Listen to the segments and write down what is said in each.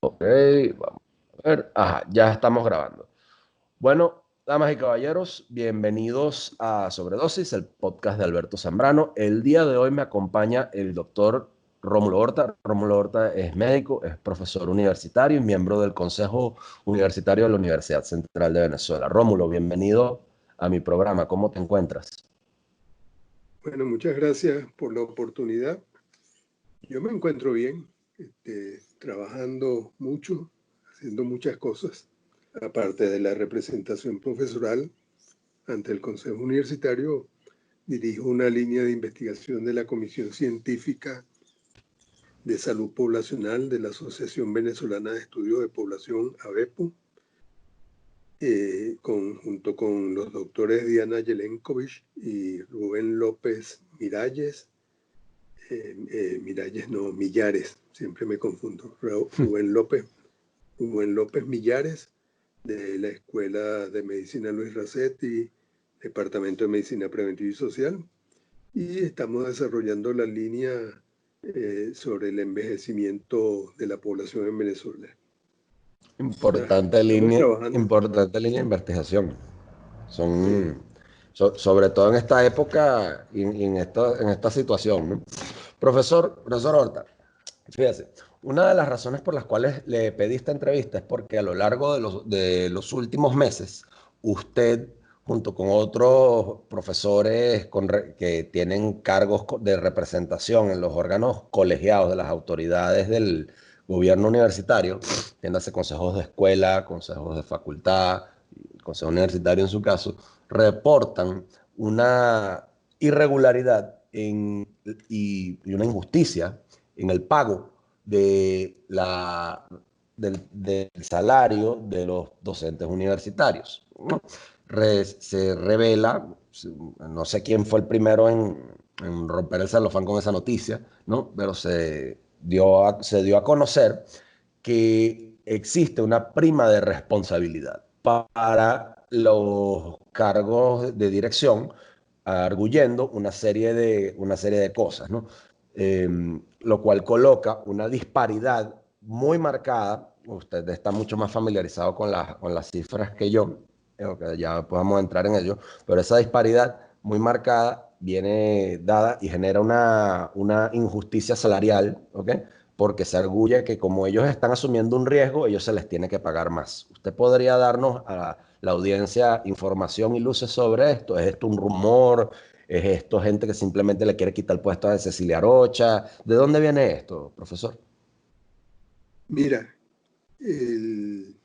Ok, vamos a ver. Ajá, ya estamos grabando. Bueno, damas y caballeros, bienvenidos a Sobredosis, el podcast de Alberto Zambrano. El día de hoy me acompaña el doctor Rómulo Horta. Rómulo Horta es médico, es profesor universitario y miembro del Consejo Universitario de la Universidad Central de Venezuela. Rómulo, bienvenido a mi programa. ¿Cómo te encuentras? Bueno, muchas gracias por la oportunidad. Yo me encuentro bien, trabajando mucho, haciendo muchas cosas, aparte de la representación profesoral ante el Consejo Universitario. Dirijo una línea de investigación de la Comisión Científica de Salud Poblacional de la Asociación Venezolana de Estudios de Población, ABEPO, junto con los doctores Diana Jelenkovich y Rubén López Miralles. Miralles, no, Millares, siempre me confundo. Rubén López Millares, de la Escuela de Medicina Luis Racetti, Departamento de Medicina Preventiva y Social, y estamos desarrollando la línea sobre el envejecimiento de la población en Venezuela. Estamos trabajando. Importante línea de investigación. Sí. Son, sobre todo en esta época y en esta situación, ¿no? Profesor Horta, fíjese, una de las razones por las cuales le pedí esta entrevista es porque a lo largo de los últimos meses, usted, junto con otros profesores que tienen cargos de representación en los órganos colegiados de las autoridades del gobierno universitario, entiéndase consejos de escuela, consejos de facultad, consejo universitario en su caso, reportan una irregularidad y una injusticia en el pago del salario de los docentes universitarios, ¿no? Se revela, no sé quién fue el primero en romper el celofán con esa noticia, ¿no? Pero se dio a conocer que existe una prima de responsabilidad para los cargos de dirección, arguyendo una serie de cosas, ¿no? Eh, lo cual coloca una disparidad muy marcada. Usted está mucho más familiarizado con las cifras que yo, que ya podemos entrar en ello, pero esa disparidad muy marcada viene dada y genera una injusticia salarial, ¿ok? Porque se arguye que como ellos están asumiendo un riesgo, ellos se les tiene que pagar más. ¿Usted podría darnos a la audiencia información y luces sobre esto? ¿Es esto un rumor? ¿Es esto gente que simplemente le quiere quitar el puesto a Cecilia Rocha? ¿De dónde viene esto, profesor? Mira, el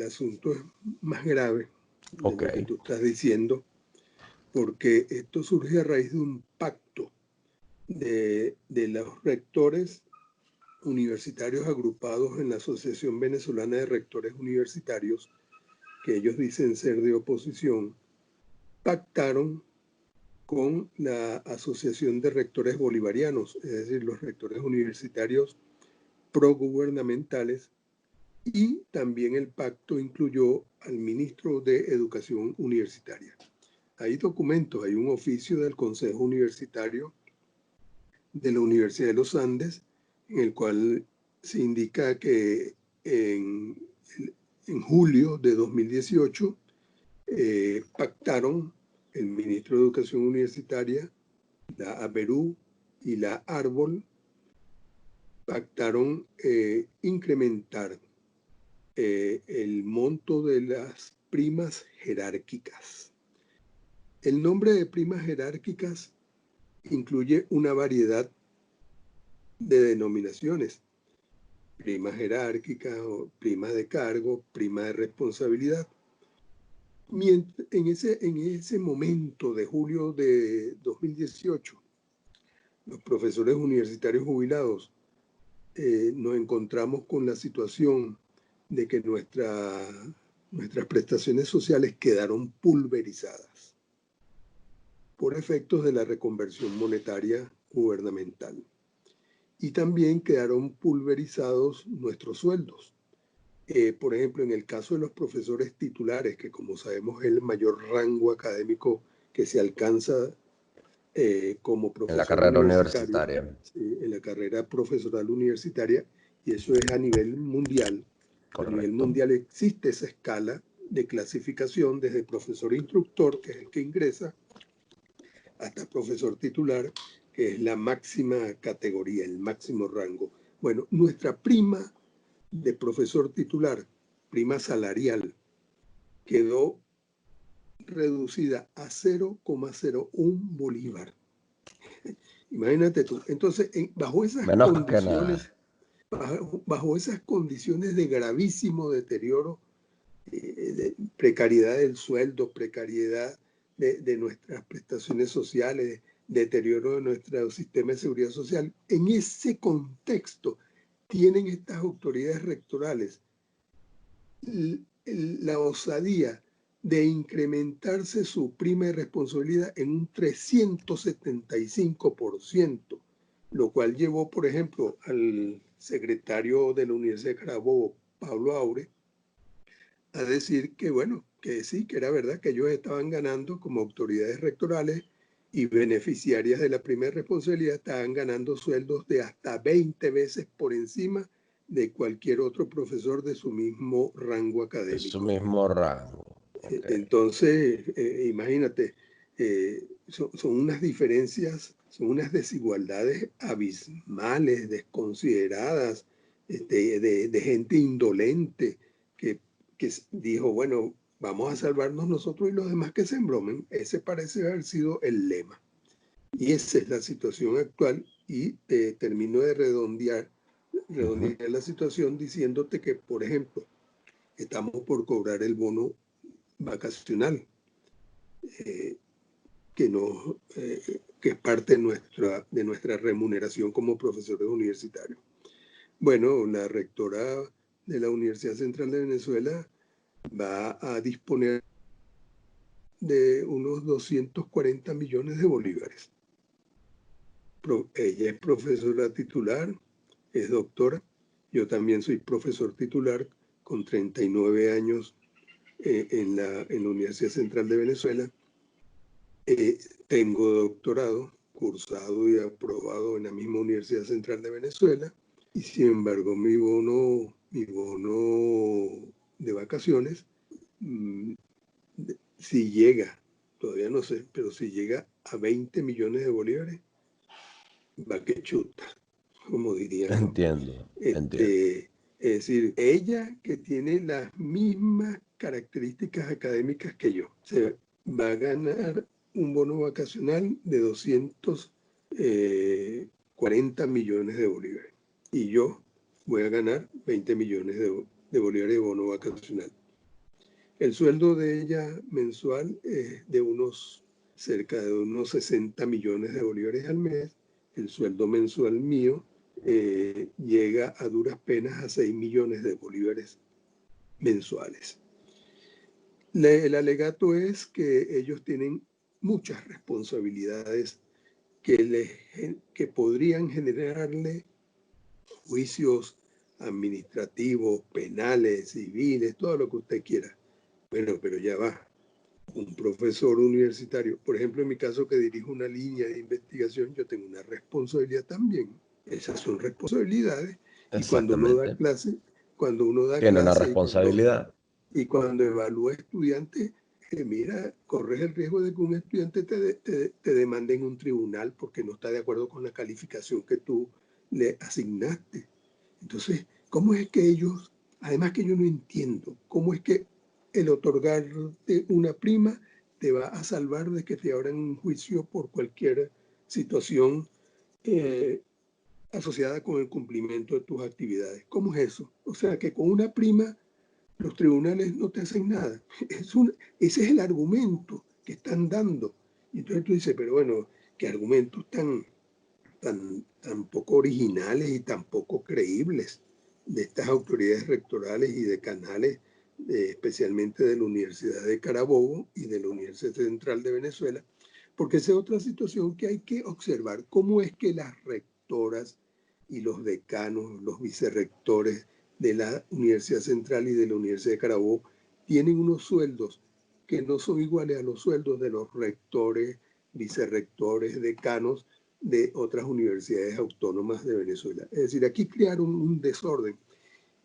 asunto es más grave de Ok, lo que tú estás diciendo, porque esto surge a raíz de un pacto de los rectores universitarios agrupados en la Asociación Venezolana de Rectores Universitarios, que ellos dicen ser de oposición, pactaron con la Asociación de Rectores Bolivarianos, es decir, los rectores universitarios progubernamentales, y también el pacto incluyó al ministro de Educación Universitaria. Hay documentos, hay un oficio del Consejo Universitario de la Universidad de los Andes, en el cual se indica que en julio de 2018 pactaron el ministro de Educación Universitaria, la ABERU y la Árbol, pactaron incrementar el monto de las primas jerárquicas. El nombre de primas jerárquicas incluye una variedad de denominaciones: prima jerárquica o prima de cargo, prima de responsabilidad. En ese momento de julio de 2018, los profesores universitarios jubilados nos encontramos con la situación de que nuestras prestaciones sociales quedaron pulverizadas por efectos de la reconversión monetaria gubernamental. Y también quedaron pulverizados nuestros sueldos. Por ejemplo, en el caso de los profesores titulares, que como sabemos es el mayor rango académico que se alcanza como en la profesor carrera universitario, universitaria. ¿sí?, en la carrera profesoral universitaria, y eso es a nivel mundial. Correcto. A nivel mundial existe esa escala de clasificación desde profesor instructor, que es el que ingresa, hasta profesor titular, que es la máxima categoría, el máximo rango. Bueno, nuestra prima de profesor titular, prima salarial, quedó reducida a 0,01 bolívar. Imagínate tú. Entonces, bajo esas Menos condiciones, bajo esas condiciones de gravísimo deterioro, de precariedad del sueldo, precariedad de nuestras prestaciones sociales, deterioro de nuestro sistema de seguridad social, en ese contexto tienen estas autoridades rectorales la osadía de incrementarse su prima de responsabilidad en un 375%, lo cual llevó, por ejemplo, al secretario de la Universidad de Carabobo, Pablo Aure, a decir que, bueno, que sí, que era verdad que ellos estaban ganando como autoridades rectorales y beneficiarias de la primera responsabilidad, estaban ganando sueldos de hasta 20 veces por encima de cualquier otro profesor de su mismo rango académico. De su mismo rango. Okay. Entonces, imagínate, son unas diferencias, son unas desigualdades abismales, desconsideradas, de gente indolente que dijo, bueno, vamos a salvarnos nosotros y los demás que se embromen. Ese parece haber sido el lema. Y esa es la situación actual y termino de redondear la situación diciéndote que, por ejemplo, estamos por cobrar el bono vacacional, que es parte de nuestra remuneración como profesores universitarios. Bueno, la rectora de la Universidad Central de Venezuela va a disponer de unos 240 millones de bolívares. Ella es profesora titular, es doctora. Yo también soy profesor titular con 39 años en la Universidad Central de Venezuela. Tengo doctorado, cursado y aprobado en la misma Universidad Central de Venezuela, y sin embargo mi bono de vacaciones, si llega, todavía no sé, pero si llega a 20 millones de bolívares, va que chuta, como diría. Entiendo, entiendo. Es decir, ella que tiene las mismas características académicas que yo, se va a ganar un bono vacacional de 240 millones de bolívares. Y yo voy a ganar 20 millones de bolívares de bono vacacional. El sueldo de ella mensual es de cerca de unos 60 millones de bolívares al mes. El sueldo mensual mío llega a duras penas a 6 millones de bolívares mensuales. El alegato es que ellos tienen muchas responsabilidades que podrían generarle juicios administrativos, penales, civiles, todo lo que usted quiera. Bueno, pero ya va. Un profesor universitario, por ejemplo, en mi caso que dirijo una línea de investigación, yo tengo una responsabilidad también. Esas son responsabilidades. Y cuando uno da clase, tiene una responsabilidad. Y cuando evalúa estudiantes, mira, corres el riesgo de que un estudiante te demande en un tribunal porque no está de acuerdo con la calificación que tú le asignaste. Entonces, ¿cómo es que ellos, además que yo no entiendo, cómo es que el otorgarte una prima te va a salvar de que te abran un juicio por cualquier situación asociada con el cumplimiento de tus actividades? ¿Cómo es eso? O sea, que con una prima los tribunales no te hacen nada. Ese es el argumento que están dando. Y entonces tú dices, pero bueno, ¿qué argumentos tan poco originales y tan poco creíbles de estas autoridades rectorales y decanales, especialmente de la Universidad de Carabobo y de la Universidad Central de Venezuela? Porque esa es otra situación que hay que observar. ¿Cómo es que las rectoras y los decanos, los vicerrectores de la Universidad Central y de la Universidad de Carabobo tienen unos sueldos que no son iguales a los sueldos de los rectores, vicerrectores, decanos de otras universidades autónomas de Venezuela. Es decir, aquí crearon un desorden.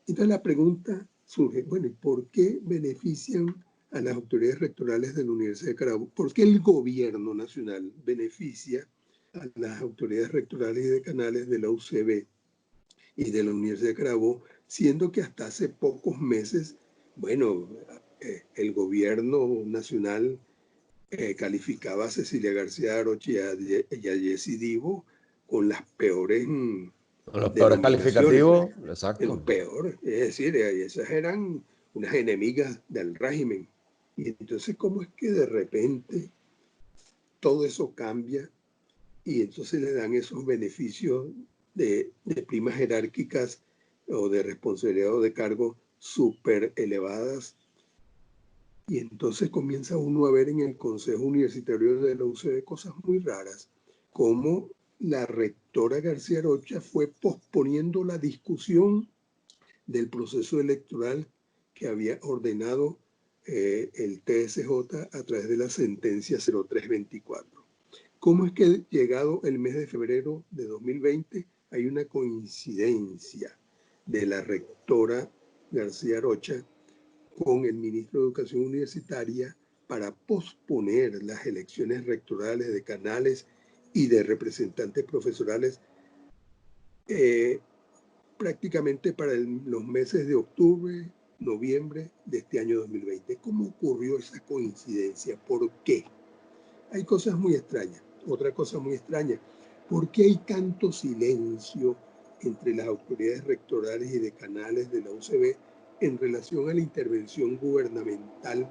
Entonces la pregunta surge, bueno, ¿y por qué benefician a las autoridades rectorales de la Universidad de Carabobo? ¿Por qué el gobierno nacional beneficia a las autoridades rectorales y decanales de la UCB y de la Universidad de Carabobo, siendo que hasta hace pocos meses, bueno, el gobierno nacional calificaba a Cecilia García Aroche y a Jessy Divo con las peores Los peores denominaciones, calificativos, los exacto. peores, es decir, esas eran unas enemigas del régimen. Y entonces, ¿cómo es que de repente todo eso cambia y entonces le dan esos beneficios de primas jerárquicas o de responsabilidad o de cargo súper elevadas? Y entonces comienza uno a ver en el Consejo Universitario de la UCB cosas muy raras, como la rectora García Rocha fue posponiendo la discusión del proceso electoral que había ordenado el TSJ a través de la sentencia 0324. ¿Cómo es que llegado el mes de febrero de 2020 hay una coincidencia de la rectora García Rocha con el ministro de Educación Universitaria para posponer las elecciones rectorales, decanales y de representantes profesorales prácticamente para los meses de octubre, noviembre de este año 2020? ¿Cómo ocurrió esa coincidencia? ¿Por qué? Hay cosas muy extrañas. Otra cosa muy extraña, ¿por qué hay tanto silencio entre las autoridades rectorales y decanales de la UCB en relación a la intervención gubernamental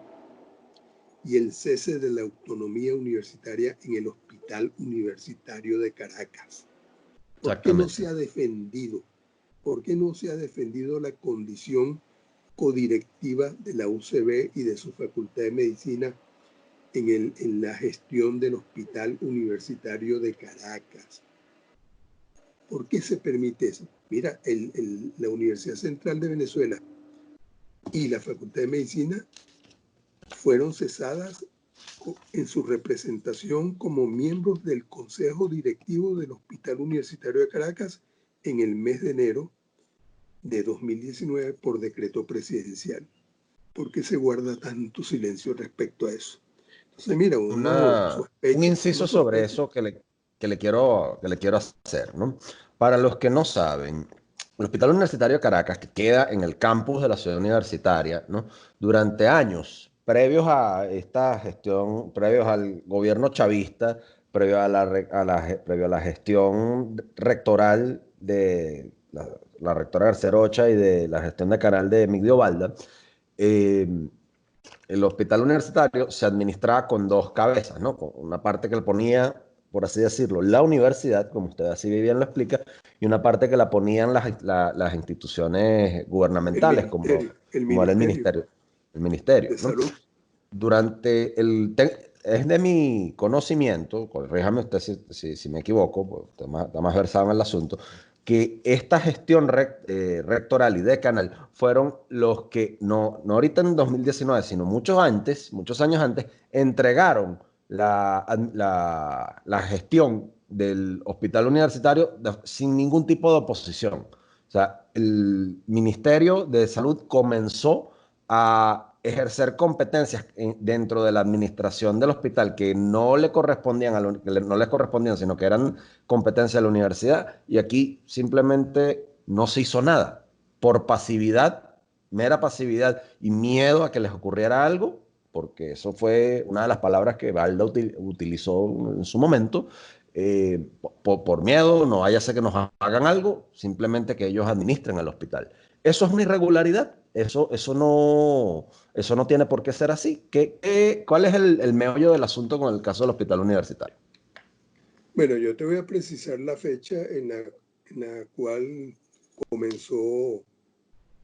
y el cese de la autonomía universitaria en el Hospital Universitario de Caracas? ¿Por qué no se Exactamente. ha defendido? ¿Por qué no se ha defendido la condición codirectiva de la UCB y de su Facultad de Medicina en la gestión del Hospital Universitario de Caracas? ¿Por qué se permite eso? Mira, la Universidad Central de Venezuela y la Facultad de Medicina fueron cesadas en su representación como miembros del Consejo Directivo del Hospital Universitario de Caracas en el mes de enero de 2019 por decreto presidencial. ¿Por qué se guarda tanto silencio respecto a eso? Entonces, mira, Un uno inciso sobre sospecha. eso que le quiero hacer, ¿no? Para los que no saben, el Hospital Universitario de Caracas, que queda en el campus de la ciudad universitaria, ¿no? Durante años, previos a esta gestión, previos al gobierno chavista, previo a la gestión rectoral de la rectora García Rocha y de la gestión de Canal de Migdio Balda, eh, el hospital universitario se administraba con dos cabezas, ¿no? Con una parte que le ponía, por así decirlo, la universidad, como usted así bien lo explica, y una parte que la ponían las instituciones gubernamentales, como, El como era Ministerio el ministerio, de ¿no? Salud. Es de mi conocimiento, corríjame usted si me equivoco, porque usted está más versado en el asunto, que esta gestión rectoral y decanal fueron los que, no ahorita en 2019, sino muchos antes, muchos años antes, entregaron la gestión del hospital universitario sin ningún tipo de oposición. O sea, el Ministerio de Salud comenzó a ejercer competencias dentro de la administración del hospital que no le correspondían, no les correspondían, sino que eran competencia de la universidad, y aquí simplemente no se hizo nada. Por pasividad, mera pasividad y miedo a que les ocurriera algo, porque eso fue una de las palabras que Balda utilizó en su momento. Por miedo, no vaya a ser que nos hagan algo, simplemente que ellos administren el hospital. Eso es una irregularidad, eso no tiene por qué ser así. ¿Cuál es el meollo del asunto con el caso del hospital universitario? Bueno, yo te voy a precisar la fecha en la cual comenzó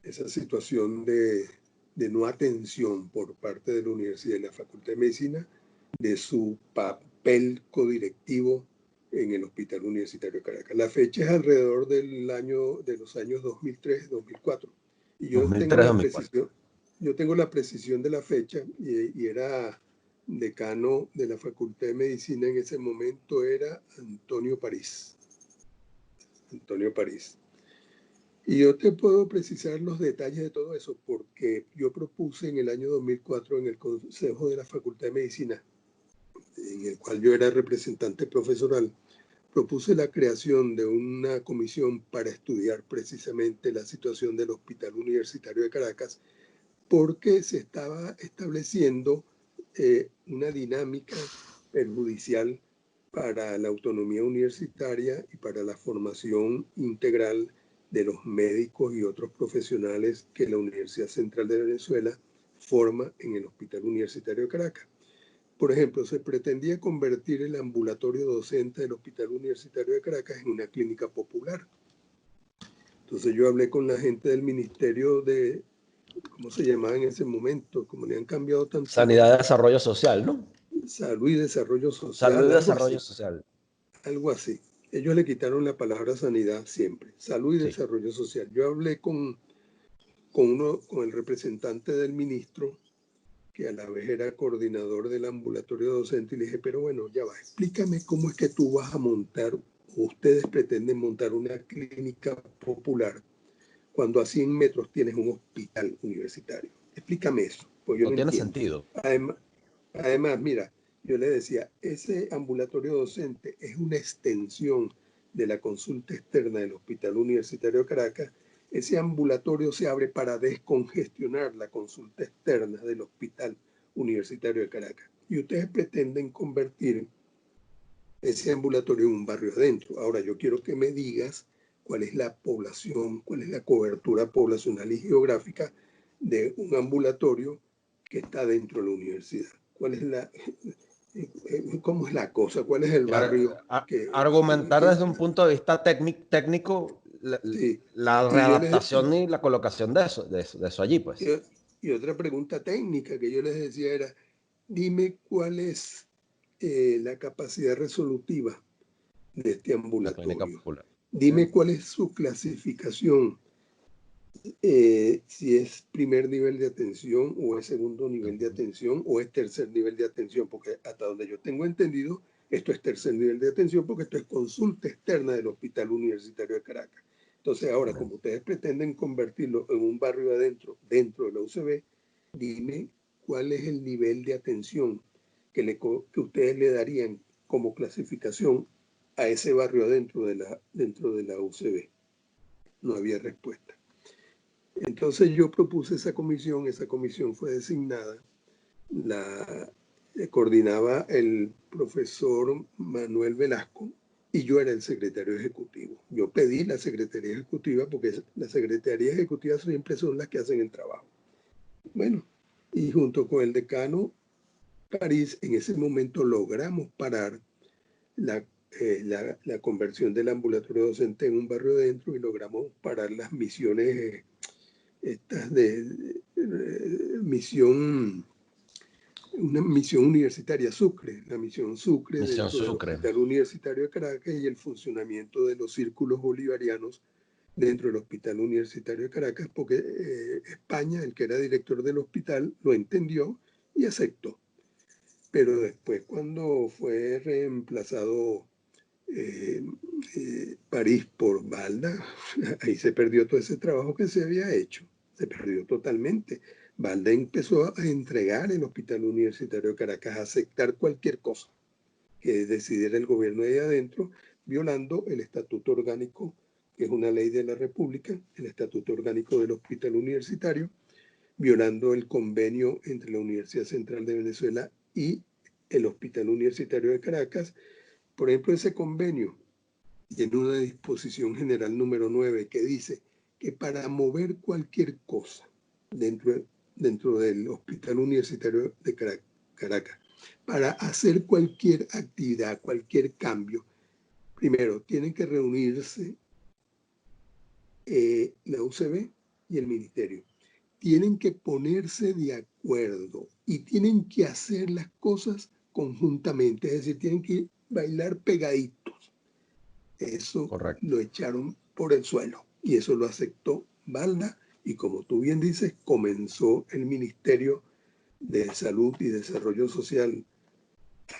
esa situación de no atención por parte de la universidad y la Facultad de Medicina de su papel codirectivo en el Hospital Universitario de Caracas. La fecha es alrededor de los años 2003-2004. Y yo tengo la 2003-2004. precisión, yo tengo la precisión de la fecha y era decano de la Facultad de Medicina en ese momento era Antonio París. Antonio París. Y yo te puedo precisar los detalles de todo eso porque yo propuse en el año 2004 en el Consejo de la Facultad de Medicina, en el cual yo era representante profesoral, propuse la creación de una comisión para estudiar precisamente la situación del Hospital Universitario de Caracas porque se estaba estableciendo una dinámica perjudicial para la autonomía universitaria y para la formación integral de los médicos y otros profesionales que la Universidad Central de Venezuela forma en el Hospital Universitario de Caracas. Por ejemplo, se pretendía convertir el ambulatorio docente del Hospital Universitario de Caracas en una clínica popular. Entonces yo hablé con la gente del Ministerio de, ¿cómo se llamaba en ese momento? Como le han cambiado tanto. Sanidad y Desarrollo Social, ¿no? Salud y Desarrollo Social. Salud y Desarrollo Social. Algo así. Ellos le quitaron la palabra sanidad siempre. Salud y Desarrollo Social. Yo hablé con el representante del ministro, que a la vez era coordinador del ambulatorio docente, y le dije, pero bueno, ya va, explícame cómo es que tú vas a montar, o ustedes pretenden montar una clínica popular cuando a 100 metros tienes un hospital universitario. Explícame eso, pues yo no tiene entiendo. Sentido. Además, mira, yo le decía, ese ambulatorio docente es una extensión de la consulta externa del Hospital Universitario de Caracas. Ese ambulatorio se abre para descongestionar la consulta externa del Hospital Universitario de Caracas. Y ustedes pretenden convertir ese ambulatorio en un barrio adentro. Ahora, yo quiero que me digas cuál es la población, cuál es la cobertura poblacional y geográfica de un ambulatorio que está dentro de la universidad. ¿Cuál es cómo es la cosa? ¿Cuál es el barrio? Argumentar desde un punto de vista técnico la readaptación y la colocación de eso allí, pues. Y otra pregunta técnica que yo les decía era, dime cuál es la capacidad resolutiva de este ambulatorio. Dime cuál es su clasificación, si es primer nivel de atención o es segundo nivel de atención o es tercer nivel de atención, porque hasta donde yo tengo entendido, esto es tercer nivel de atención porque esto es consulta externa del Hospital Universitario de Caracas. Entonces ahora, como ustedes pretenden convertirlo en un barrio adentro, dentro de la UCB, dime cuál es el nivel de atención que ustedes le darían como clasificación a ese barrio dentro de la UCB. No había respuesta. Entonces yo propuse esa comisión fue designada, la coordinaba el profesor Manuel Velasco y yo era el secretario ejecutivo. Yo pedí la secretaría ejecutiva porque las secretarías ejecutivas siempre son las que hacen el trabajo. Bueno, y junto con el decano París, en ese momento logramos parar la conversión del ambulatorio docente en un barrio adentro y logramos parar las misiones estas de una misión universitaria Sucre, la misión Sucre dentro del Hospital Universitario de Caracas y el funcionamiento de los círculos bolivarianos dentro del Hospital Universitario de Caracas, porque España, el que era director del hospital, lo entendió y aceptó. Pero después, cuando fue reemplazado París por Balda, ahí se perdió todo ese trabajo que se había hecho, se perdió totalmente. Balda empezó a entregar el Hospital Universitario de Caracas, a aceptar cualquier cosa que decidiera el gobierno de ahí adentro, violando el Estatuto Orgánico, que es una ley de la República, el Estatuto Orgánico del Hospital Universitario, violando el convenio entre la Universidad Central de Venezuela y el Hospital Universitario de Caracas. Por ejemplo, ese convenio tiene una disposición general número 9 que dice que para mover cualquier cosa dentro del Hospital Universitario de Caracas, para hacer cualquier actividad, cualquier cambio, primero tienen que reunirse la UCB y el ministerio. Tienen que ponerse de acuerdo y tienen que hacer las cosas conjuntamente, es decir, tienen que bailar pegaditos. Eso lo echaron por el suelo y eso lo aceptó Balda y como tú bien dices, comenzó el ministerio de Salud y Desarrollo Social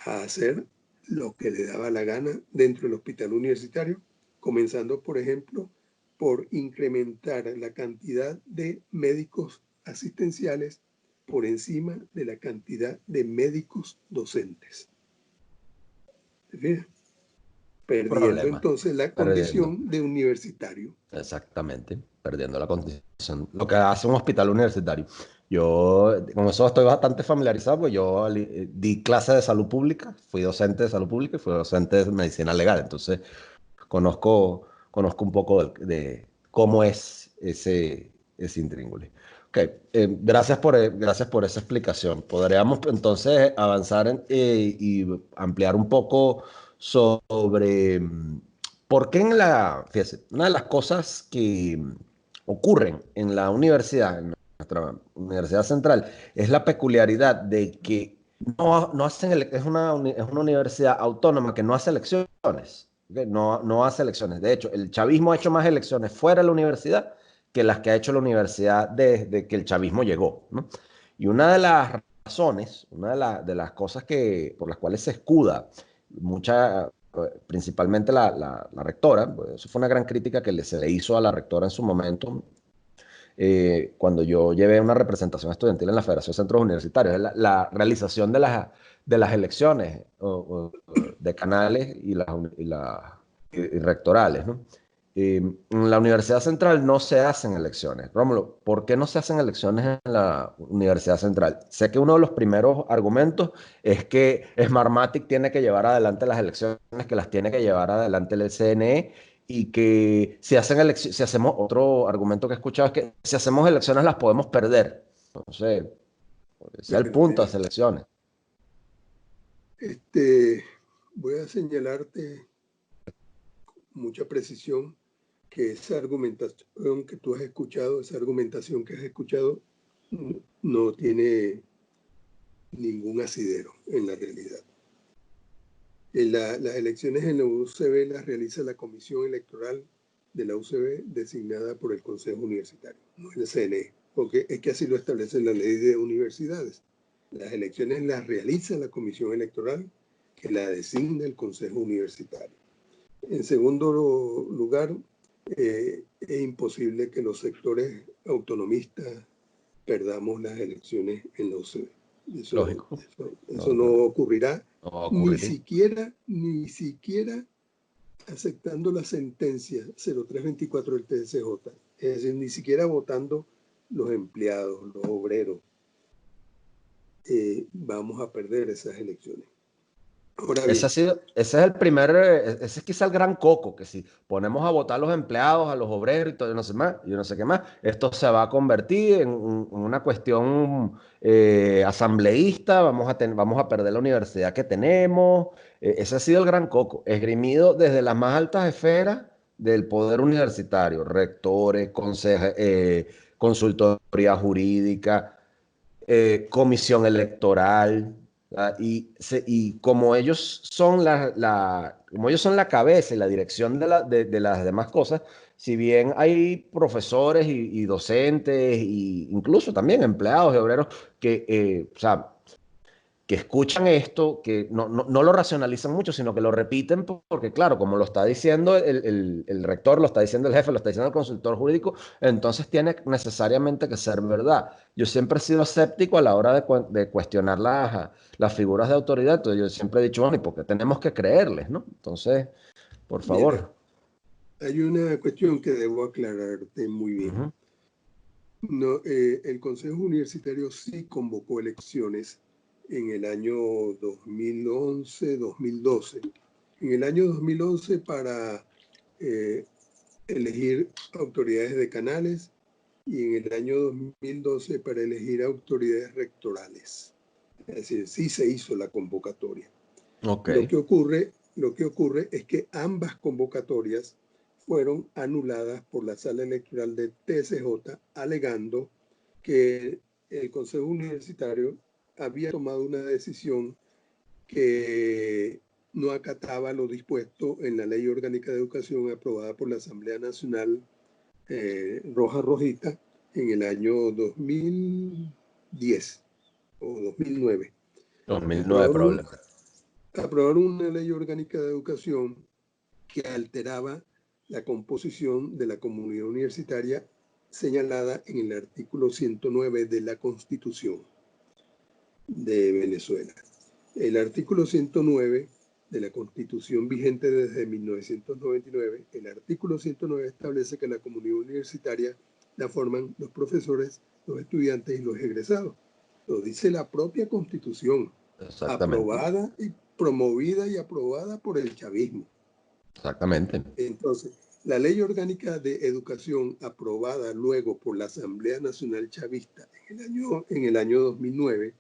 a hacer lo que le daba la gana dentro del hospital universitario, comenzando, por ejemplo, por incrementar la cantidad de médicos asistenciales por encima de la cantidad de médicos docentes. ¿Se fija? Perdiendo Problema. entonces la Perdiendo. condición de universitario. Exactamente. Perdiendo la condición. Lo que hace un hospital universitario. Yo con eso estoy bastante familiarizado, pues yo di clase de salud pública, fui docente de salud pública y fui docente de medicina legal. Entonces, conozco un poco de cómo es ese intríngulis. Ok, gracias por esa explicación. Podríamos entonces avanzar y ampliar un poco sobre por qué fíjese, una de las cosas que ocurren en la universidad, en nuestra Universidad Central, es la peculiaridad de que no hacen, es una universidad autónoma que no hace elecciones. ¿Ok? No hace elecciones. De hecho, el chavismo ha hecho más elecciones fuera de la universidad que las que ha hecho la universidad desde que el chavismo llegó, ¿no? Y una de las razones, de las cosas por las cuales se escuda principalmente la rectora, pues eso fue una gran crítica que se le hizo a la rectora en su momento, cuando yo llevé una representación estudiantil en la Federación de Centros Universitarios, es la realización de las elecciones de canales y rectorales, ¿no? En la Universidad Central no se hacen elecciones. Rómulo, ¿por qué no se hacen elecciones en la Universidad Central? Sé que uno de los primeros argumentos es que Smartmatic tiene que llevar adelante las elecciones, que las tiene que llevar adelante el CNE, y que si hacemos, otro argumento que he escuchado es que si hacemos elecciones las podemos perder. Entonces, ese es el punto de las elecciones. Voy a señalarte mucha precisión que esa argumentación que tú has escuchado, esa argumentación que has escuchado, no tiene ningún asidero en la realidad. Las elecciones en la UCB las realiza la Comisión Electoral de la UCB designada por el Consejo Universitario, no el CNE, porque es que así lo establece la ley de universidades. Las elecciones las realiza la Comisión Electoral que la designa el Consejo Universitario. En segundo lugar, es imposible que los sectores autonomistas perdamos las elecciones en la UCB. Lógico. Eso no ocurrirá, No va a ni ocurrir. siquiera aceptando la sentencia 0324 del TSJ. Es decir, ni siquiera votando los empleados, los obreros, vamos a perder esas elecciones. Ahora bien, Ese es ese es quizá el gran coco, que si ponemos a votar a los empleados, a los obreros y todo, no sé más, yo no sé qué más, esto se va a convertir en una cuestión asambleísta, vamos a perder la universidad que tenemos. Ese ha sido el gran coco, esgrimido desde las más altas esferas del poder universitario, rectores, consultoría jurídica, comisión electoral. Y como ellos son como ellos son la cabeza y la dirección de las demás cosas, si bien hay profesores y docentes, e incluso también empleados y obreros o sea, que escuchan esto, que no lo racionalizan mucho, sino que lo repiten porque, claro, como lo está diciendo el rector, lo está diciendo el jefe, lo está diciendo el consultor jurídico, entonces tiene necesariamente que ser verdad. Yo siempre he sido escéptico a la hora de cuestionar las figuras de autoridad, entonces yo siempre he dicho, bueno, ¿y por qué tenemos que creerles, no? Entonces, por bien, favor. hay una cuestión que debo aclararte muy bien. Ujú. No, el Consejo Universitario sí convocó elecciones en el año 2011-2012. En el año 2011 para elegir autoridades decanales y en el año 2012 para elegir autoridades rectorales. Es decir, sí se hizo la convocatoria. Ok. Lo que ocurre es que ambas convocatorias fueron anuladas por la sala electoral de TSJ, alegando que el Consejo Universitario había tomado una decisión que no acataba lo dispuesto en la Ley Orgánica de Educación aprobada por la Asamblea Nacional Roja Rojita en el año 2010. o 2009, 2009 probablemente. aprobaron una ley orgánica de educación que alteraba la composición de la comunidad universitaria señalada en el artículo 109 de la Constitución de Venezuela. El artículo 109 de la Constitución vigente desde 1999, el artículo 109 establece que la comunidad universitaria la forman los profesores, los estudiantes y los egresados. Lo dice la propia Constitución, aprobada y promovida y aprobada por el chavismo. Exactamente. Entonces, la Ley Orgánica de Educación, aprobada luego por la Asamblea Nacional Chavista en el año 2009,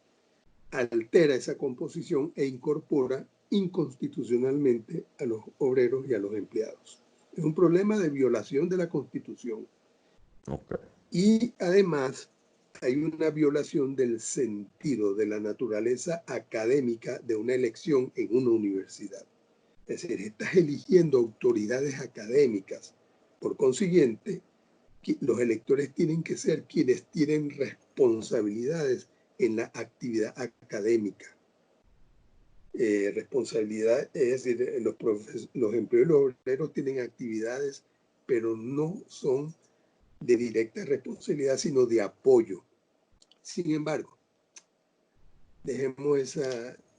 altera esa composición e incorpora inconstitucionalmente a los obreros y a los empleados. Es un problema de violación de la Constitución. Okay. Y además hay una violación del sentido, de la naturaleza académica de una elección en una universidad. Es decir, estás eligiendo autoridades académicas. Por consiguiente, los electores tienen que ser quienes tienen responsabilidades en la actividad académica. Responsabilidad, es decir, los empleados y los obreros tienen actividades, pero no son de directa responsabilidad, sino de apoyo. Sin embargo, dejemos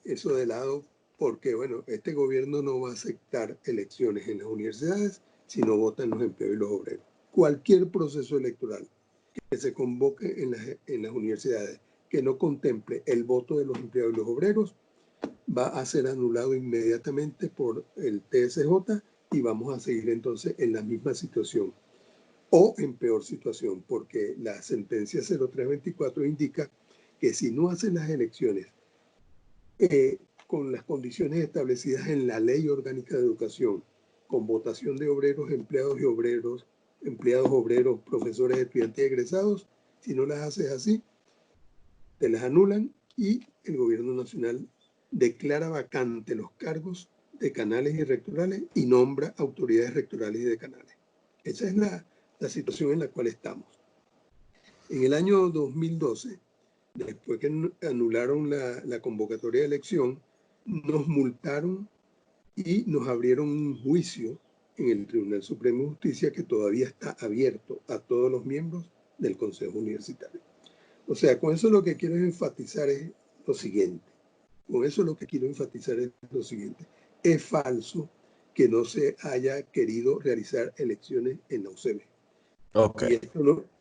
eso de lado porque, bueno, este gobierno no va a aceptar elecciones en las universidades si no votan los empleados y los obreros. Cualquier proceso electoral que se convoque en las universidades que no contemple el voto de los empleados y los obreros va a ser anulado inmediatamente por el TSJ y vamos a seguir entonces en la misma situación o en peor situación, porque la sentencia 0324 indica que si no hacen las elecciones con las condiciones establecidas en la Ley Orgánica de Educación, con votación de obreros, empleados y obreros, empleados, obreros, profesores, estudiantes y egresados, si no las haces así, te las anulan y el gobierno nacional declara vacante los cargos de canales y rectorales y nombra autoridades rectorales y decanales. Esa es la situación en la cual estamos. En el año 2012, después que anularon la convocatoria de elección, nos multaron y nos abrieron un juicio en el Tribunal Supremo de Justicia que todavía está abierto a todos los miembros del Consejo Universitario. O sea, con eso lo que quiero enfatizar es lo siguiente. Es falso que no se haya querido realizar elecciones en la UCB. Okay.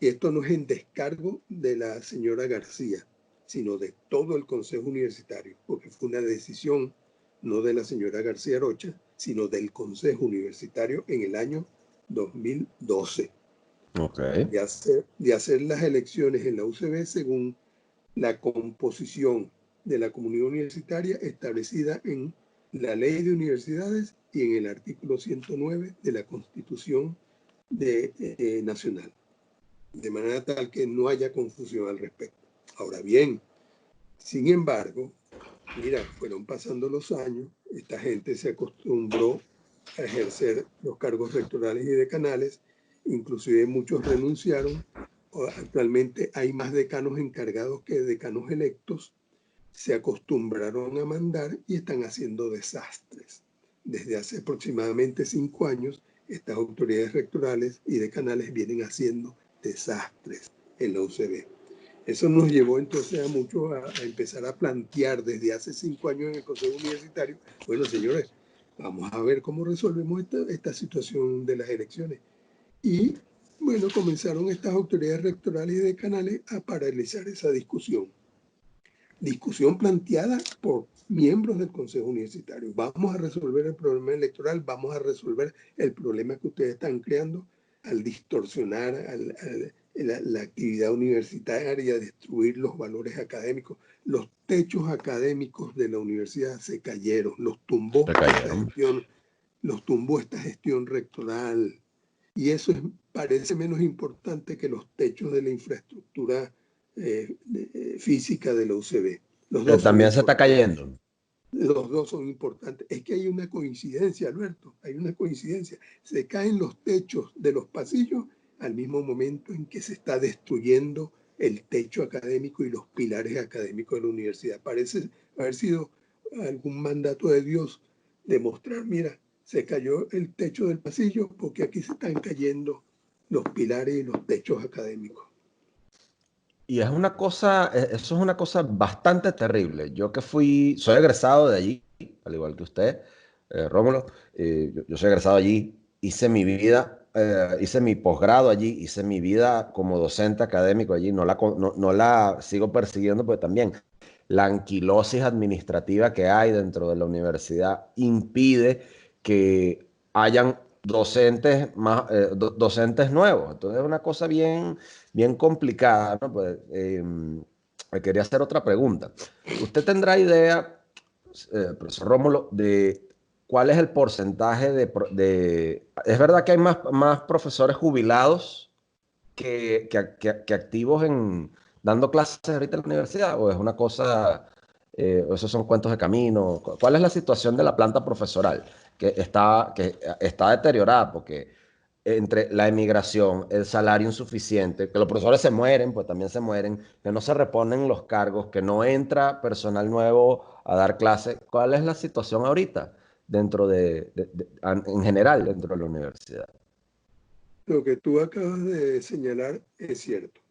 Y esto no es en descargo de la señora García, sino de todo el Consejo Universitario, porque fue una decisión no de la señora García Rocha, sino del Consejo Universitario en el año 2012. Okay. De hacer las elecciones en la UCB según la composición de la comunidad universitaria establecida en la Ley de Universidades y en el artículo 109 de la Constitución Nacional, de manera tal que no haya confusión al respecto. Ahora bien, sin embargo, mira, fueron pasando los años, esta gente se acostumbró a ejercer los cargos rectorales y decanales, inclusive muchos renunciaron. Actualmente hay más decanos encargados que decanos electos, se acostumbraron a mandar y están haciendo desastres. Desde hace aproximadamente 5 años, estas autoridades rectorales y decanales vienen haciendo desastres en la UCB. Eso nos llevó entonces a muchos a empezar a plantear desde hace 5 años en el Consejo Universitario, bueno, señores, vamos a ver cómo resolvemos esta situación de las elecciones. Y bueno, comenzaron estas autoridades rectorales y decanales a paralizar esa discusión. Discusión planteada por miembros del Consejo Universitario. Vamos a resolver el problema electoral, vamos a resolver el problema que ustedes están creando al distorsionar la actividad universitaria, destruir los valores académicos. Los techos académicos de la universidad se cayeron, los tumbó esta gestión rectoral. Y eso parece menos importante que los techos de la infraestructura física de la UCB. Los dos también se está cayendo. Los dos son importantes. Es que hay una coincidencia, Alberto, hay una coincidencia. Se caen los techos de los pasillos al mismo momento en que se está destruyendo el techo académico y los pilares académicos de la universidad. Parece haber sido algún mandato de Dios demostrar, mira, se cayó el techo del pasillo porque aquí se están cayendo los pilares y los techos académicos. Y es una cosa, eso es una cosa bastante terrible. Yo que soy egresado de allí, al igual que usted, Rómulo, yo soy egresado allí, hice mi vida, hice mi posgrado allí, hice mi vida como docente académico allí, no la sigo persiguiendo, porque también la anquilosis administrativa que hay dentro de la universidad impide que hayan docentes docentes nuevos. Entonces es una cosa bien complicada, ¿no? Pues, me quería hacer otra pregunta. ¿Usted tendrá idea, profesor Rómulo, de cuál es el porcentaje ¿Es verdad que hay más profesores jubilados que activos dando clases ahorita en la universidad? ¿O es una cosa, o esos son cuentos de camino? ¿Cuál es la situación de la planta profesoral que está deteriorada? Porque entre la emigración, el salario insuficiente, que los profesores se mueren, pues también se mueren, que no se reponen los cargos, que no entra personal nuevo a dar clases. ¿Cuál es la situación ahorita en general dentro de la universidad? Lo que tú acabas de señalar es cierto.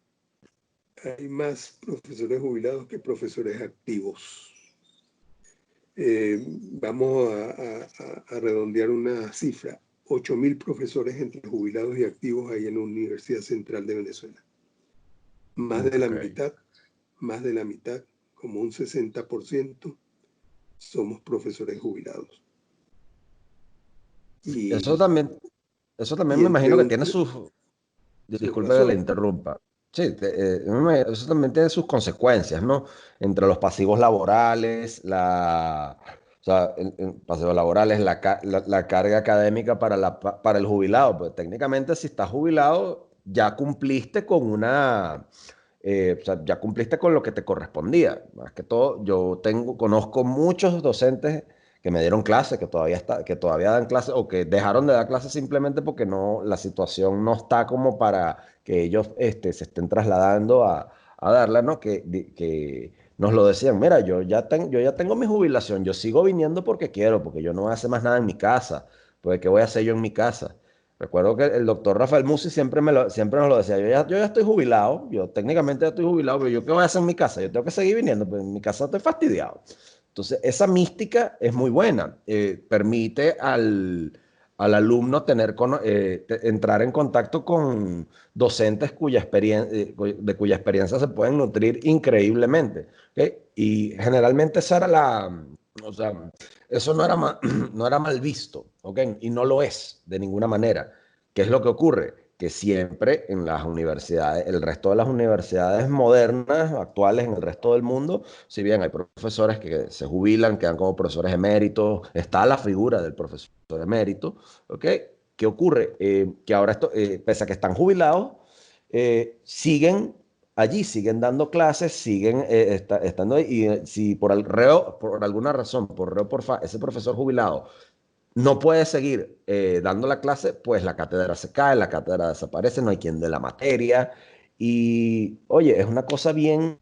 Hay más profesores jubilados que profesores activos. Vamos a redondear una cifra. 8.000 profesores entre jubilados y activos ahí en la Universidad Central de Venezuela. Más de la Ok. mitad, más de la mitad, como un 60%, somos profesores jubilados. Eso Y, también, eso también y me entre imagino que tiene sus disculpe que le razones. interrumpa. Sí, eso también tiene sus consecuencias, ¿no? Entre los pasivos laborales, o sea, pasivos laborales, la carga académica para el jubilado. Pues técnicamente, si estás jubilado, ya cumpliste o sea, ya cumpliste con lo que te correspondía. Más que todo, conozco muchos docentes que me dieron clases, que todavía dan clases o que dejaron de dar clases simplemente porque la situación no está como para que ellos se estén trasladando a darla, ¿no? Que nos lo decían, mira, yo ya tengo mi jubilación, yo sigo viniendo porque quiero, porque yo no voy a hacer más nada en mi casa, pues ¿qué voy a hacer yo en mi casa? Recuerdo que el doctor Rafael Musi siempre nos lo decía, yo ya estoy jubilado, yo técnicamente ya estoy jubilado, pero yo qué voy a hacer en mi casa, yo tengo que seguir viniendo, pero en mi casa estoy fastidiado. Entonces, esa mística es muy buena, permite al alumno entrar en contacto con docentes de cuya experiencia se pueden nutrir increíblemente. ¿Ok? Y generalmente o sea, eso no era mal visto, ¿ok? Y no lo es de ninguna manera. ¿Qué es lo que ocurre? Que siempre en las universidades, el resto de las universidades modernas, actuales en el resto del mundo, si bien hay profesores que se jubilan, quedan como profesores eméritos, está la figura del profesor emérito, ¿ok? ¿Qué ocurre? Que ahora pese a que están jubilados, siguen allí, siguen dando clases, siguen estando ahí, y si por alguna razón, ese profesor jubilado no puede seguir dando la clase, pues la cátedra se cae, la cátedra desaparece, no hay quien dé la materia. Y oye, es una cosa bien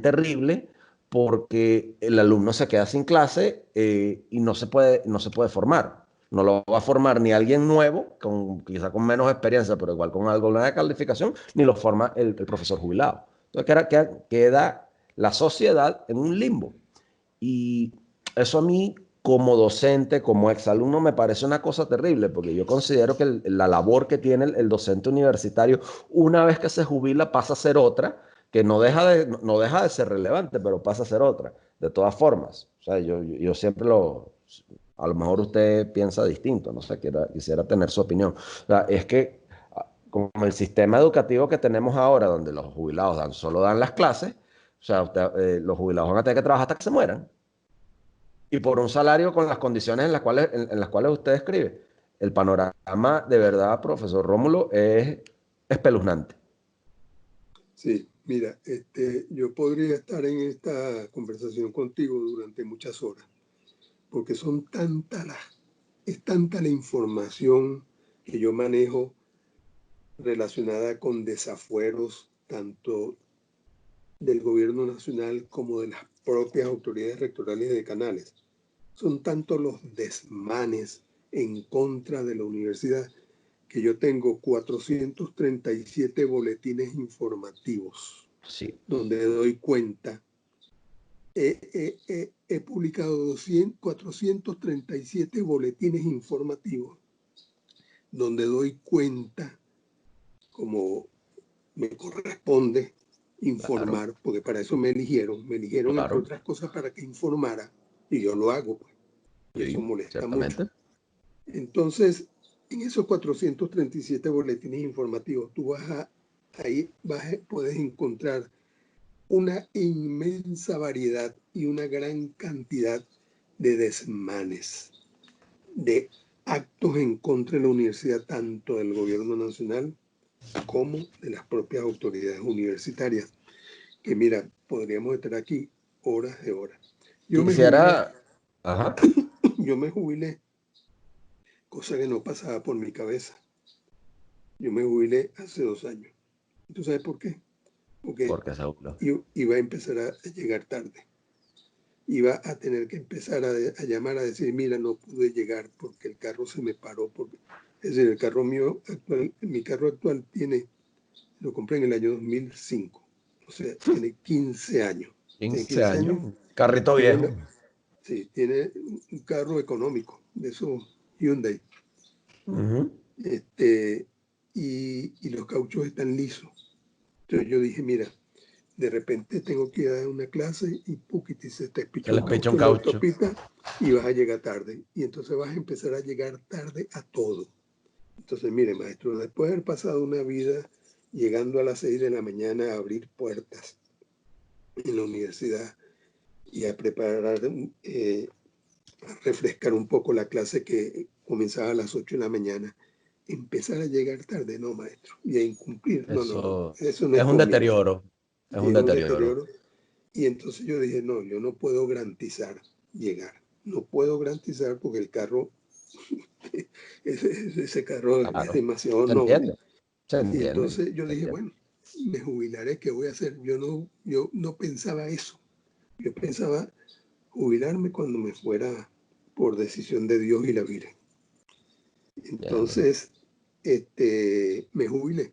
terrible porque el alumno se queda sin clase y no se puede formar. No lo va a formar ni alguien nuevo, quizá con menos experiencia, pero igual con alguna de calificación, ni lo forma el profesor jubilado. Entonces queda la sociedad en un limbo. Y eso a mí, como docente, como exalumno, me parece una cosa terrible, porque yo considero que la labor que tiene el docente universitario, una vez que se jubila, pasa a ser otra, que no deja de ser relevante, pero pasa a ser otra, de todas formas. O sea, yo siempre a lo mejor usted piensa distinto, no sé, quisiera tener su opinión. O sea, es que como el sistema educativo que tenemos ahora, donde los jubilados solo dan las clases, o sea, los jubilados van a tener que trabajar hasta que se mueran. Y por un salario con las condiciones en las cuales usted escribe. El panorama de verdad, profesor Rómulo, es espeluznante. Sí, mira, yo podría estar en esta conversación contigo durante muchas horas, porque es tanta la información que yo manejo relacionada con desafueros, tanto del gobierno nacional como de las propias autoridades rectorales y decanales. Son tantos los desmanes en contra de la universidad que yo tengo 437 boletines informativos, Sí, donde doy cuenta. He publicado 437 boletines informativos, donde doy cuenta, como me corresponde claro, informar, porque para eso me eligieron entre claro. otras cosas para que informara, y yo lo hago, pues, y eso Sí, molesta mucho. ciertamente. Entonces, en esos 437 boletines informativos, tú puedes encontrar una inmensa variedad y una gran cantidad de desmanes, de actos en contra de la universidad, tanto del gobierno nacional como de las propias autoridades universitarias, que mira, podríamos estar aquí horas de horas. Yo me jubilé, Quisiera, ajá, yo me jubilé, cosa que no pasaba por mi cabeza. Yo me jubilé hace 2 años. ¿Tú sabes por qué? Porque porque seguro. iba a empezar a llegar tarde. Iba a tener que empezar a llamar a decir, mira, no pude llegar porque el carro se me paró. Es decir, el carro mío actual, mi carro actual lo compré en el año 2005. O sea, tiene 15 años. Tiene 15 15 años, años. un carrito Tiene, viejo. sí, tiene un carro económico, de esos Hyundai. Ujú. Y los cauchos están lisos. Entonces yo dije, mira, de repente tengo que ir a dar una clase y puquiti, se te Se pichó les un picha un caucho en la caucho. autopista y vas a llegar tarde. Y entonces vas a empezar a llegar tarde a todo. Entonces, mire, maestro, después de haber pasado una vida llegando a las 6 de la mañana a abrir puertas en la universidad y a preparar, a refrescar un poco la clase que comenzaba a las 8 de la mañana, empezar a llegar tarde, no, maestro, y a incumplir, no, no, no, Eso eso no es es un conmigo. deterioro. Es Y un es un deterioro. deterioro. Y entonces yo dije, no, yo no puedo garantizar llegar. No puedo garantizar porque el carro, ese carro es Claro. demasiado Se noble. entiende. Se Y entiende. entonces yo Se dije, entiende. bueno, me jubilaré, ¿qué voy a hacer? Yo no pensaba eso. Yo pensaba jubilarme cuando me fuera por decisión de Dios y la Virgen. Entiendo. Entonces, me jubilé.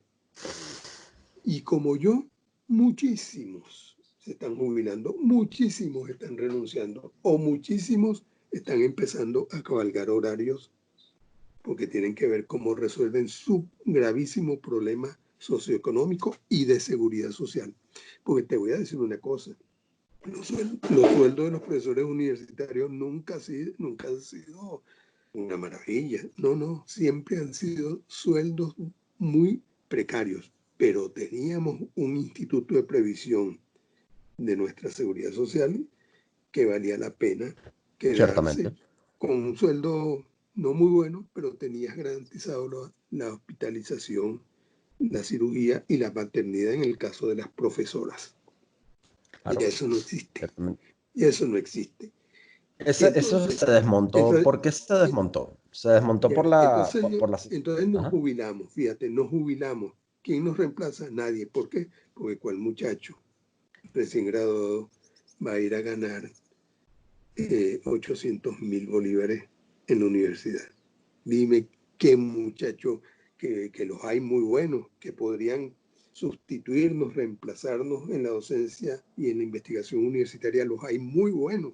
Y como yo, muchísimos se están jubilando, muchísimos están renunciando o muchísimos están empezando a cabalgar horarios porque tienen que ver cómo resuelven su gravísimo problema socioeconómico y de seguridad social. Porque te voy a decir una cosa, los sueldos de los profesores universitarios nunca han sido una maravilla. No, no, siempre han sido sueldos muy precarios, pero teníamos un instituto de previsión de nuestra seguridad social que valía la pena quedarse Ciertamente. con un sueldo no muy bueno, pero tenías garantizado la hospitalización, la cirugía y la maternidad en el caso de las profesoras. Y Claro. eso no existe. Ciertamente. Y eso no existe. Eso Entonces, se desmontó. entonces, ¿Por qué se desmontó? Se desmontó por ya, la, entonces, por la. entonces nos Ajá. jubilamos, fíjate, nos jubilamos. ¿Quién nos reemplaza? Nadie. ¿Por qué? Porque cuál muchacho recién graduado va a ir a ganar 800.000 bolívares en la universidad. Dime qué muchacho, que los hay muy buenos, que podrían sustituirnos, reemplazarnos en la docencia y en la investigación universitaria, los hay muy buenos,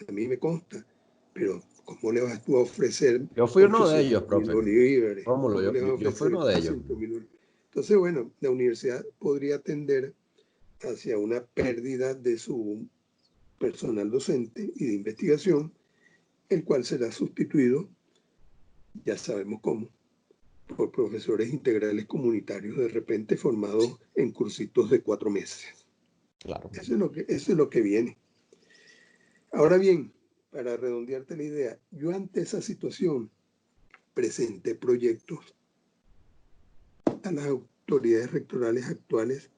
a mí me consta, pero ¿cómo le vas tú a ofrecer Yo fui uno de ellos, 800.000 profe. bolívares? Rómulo, ¿Cómo le vas a yo fui ofrecer uno de ellos. 800.000 bolívares? Entonces, bueno, la universidad podría tender hacia una pérdida de su personal docente y de investigación, el cual será sustituido, ya sabemos cómo, por profesores integrales comunitarios de repente formados en cursitos de 4 meses. Claro. Eso es lo que viene. Ahora bien, para redondearte la idea, yo ante esa situación presenté proyectos a las autoridades rectorales actuales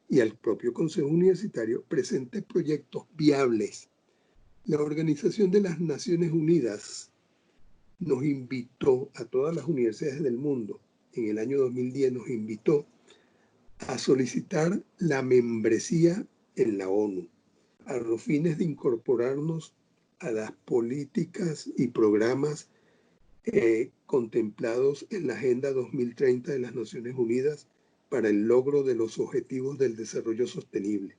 y al propio Consejo Universitario, presenté proyectos viables. La Organización de las Naciones Unidas nos invitó a todas las universidades del mundo, en el año 2010 nos invitó a solicitar la membresía en la ONU, a los fines de incorporarnos a las políticas y programas contemplados en la Agenda 2030 de las Naciones Unidas para el logro de los objetivos del desarrollo sostenible.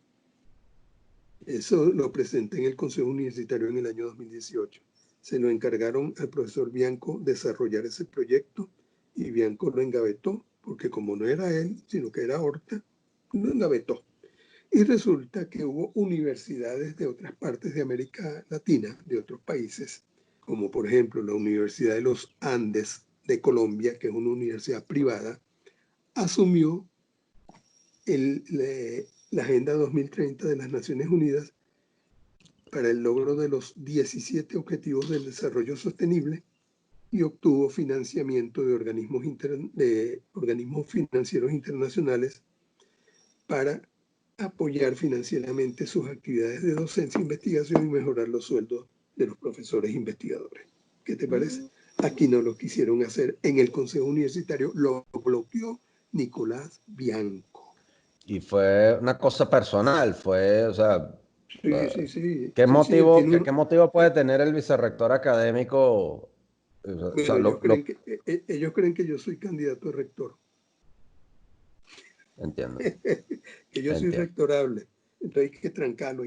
Eso lo presenté en el Consejo Universitario en el año 2018. Se lo encargaron al profesor Bianco desarrollar ese proyecto y Bianco lo engavetó, porque como no era él, sino que era Horta, lo engavetó. Y resulta que hubo universidades de otras partes de América Latina, de otros países, como por ejemplo la Universidad de los Andes de Colombia, que es una universidad privada, asumió la Agenda 2030 de las Naciones Unidas para el logro de los 17 Objetivos del Desarrollo Sostenible y obtuvo financiamiento de organismos financieros internacionales para apoyar financieramente sus actividades de docencia e investigación y mejorar los sueldos de los profesores investigadores. ¿Qué te parece? Aquí no lo quisieron hacer. En el Consejo Universitario lo bloqueó Nicolás Bianco. Y fue una cosa personal, fue, o sea, Sí. ¿qué Él motivo, tiene qué motivo puede tener el vicerrector académico? O sea, bueno, ellos creen que yo soy candidato a rector. entiendo, Que yo soy entiendo. rectorable. Entonces hay que trancarlo.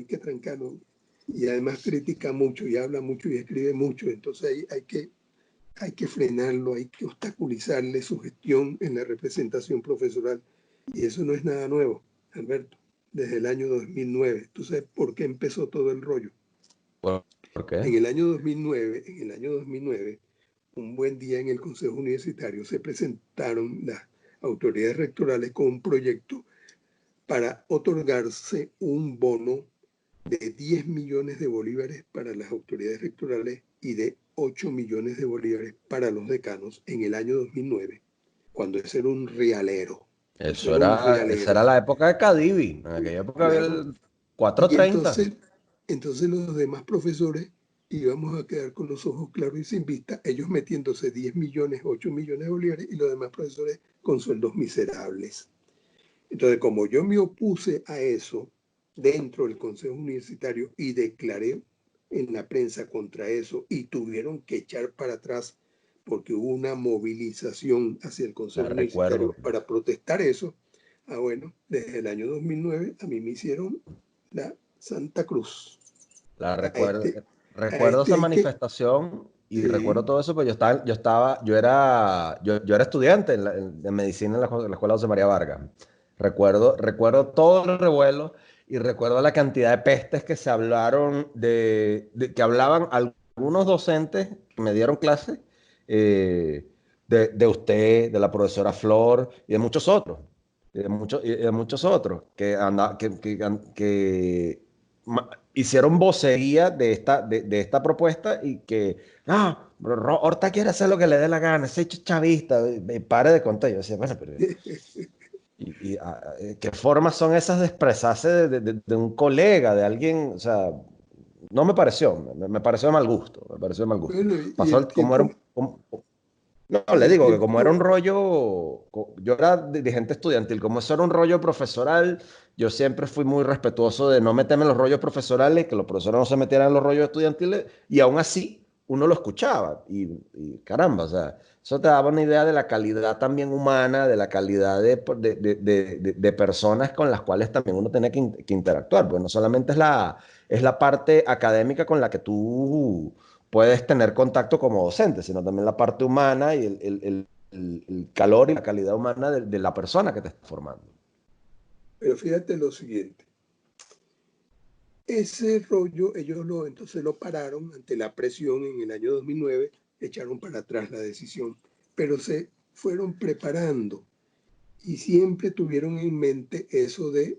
Y además critica mucho y habla mucho y escribe mucho. Entonces hay que frenarlo, hay que obstaculizarle su gestión en la representación profesoral. Y eso no es nada nuevo, Alberto, desde el año 2009. ¿Tú sabes por qué empezó todo el rollo? ¿Por qué? En el año 2009, un buen día en el Consejo Universitario se presentaron las autoridades rectorales con un proyecto para otorgarse un bono de 10 millones de bolívares para las autoridades rectorales y de 8 millones de bolívares para los decanos en el año 2009, cuando ese era un realero. Eso era un Esa realero, era la época de Cadivi. En aquella época había claro. el Y 430. entonces los demás profesores íbamos a quedar con los ojos claros y sin vista, ellos metiéndose 10 millones, 8 millones de bolívares y los demás profesores con sueldos miserables. Entonces, como yo me opuse a eso dentro del Consejo Universitario y declaré en la prensa contra eso y tuvieron que echar para atrás porque hubo una movilización hacia el La Consejo Universitario recuerdo. para protestar eso, bueno, desde el año 2009 a mí me hicieron la Santa Cruz. La A recuerdo. este, a Recuerdo este esa hay que, manifestación y recuerdo sí, todo eso, pero yo era estudiante de medicina en la Escuela José María Vargas. Recuerdo todo el revuelo y recuerdo la cantidad de pestes que se hablaron que hablaban algunos docentes que me dieron clase, de usted, de la profesora Flor y de muchos otros. Y de muchos otros que hicieron vocería de esta propuesta y que, Horta quiere hacer lo que le dé la gana, ese chavista, pare de contar. Yo decía, bueno, pero ¿qué formas son esas de expresarse de un colega, de alguien? O sea, no me pareció, me pareció de mal gusto, me pareció de mal gusto. bueno, Pasó como era no, y le el digo que como era un tiempo, rollo, yo era dirigente estudiantil, como eso era un rollo profesoral, yo siempre fui muy respetuoso de no meterme en los rollos profesorales, que los profesores no se metieran en los rollos estudiantiles, y aún así uno lo escuchaba. Y caramba, o sea, eso te daba una idea de la calidad también humana, de la calidad de personas con las cuales también uno tenía que interactuar, pues no solamente es la parte académica con la que tú puedes tener contacto como docente, sino también la parte humana y el calor y la calidad humana de la persona que te está formando. pero fíjate lo siguiente. Ese rollo entonces lo pararon ante la presión en el año 2009, echaron para atrás la decisión, pero se fueron preparando y siempre tuvieron en mente eso de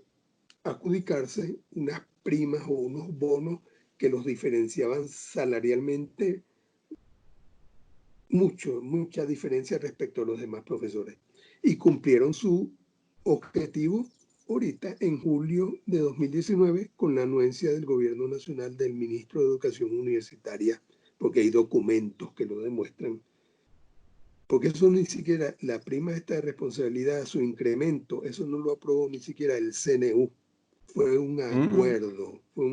adjudicarse unas primas o unos bonos que los diferenciaban salarialmente mucha diferencia respecto a los demás profesores. Y cumplieron su objetivo ahorita en julio de 2019 con la anuencia del Gobierno Nacional del Ministro de Educación Universitaria, porque hay documentos que lo demuestran. Porque eso ni siquiera, la prima esta de responsabilidad, su incremento, eso no lo aprobó ni siquiera el CNU. fue un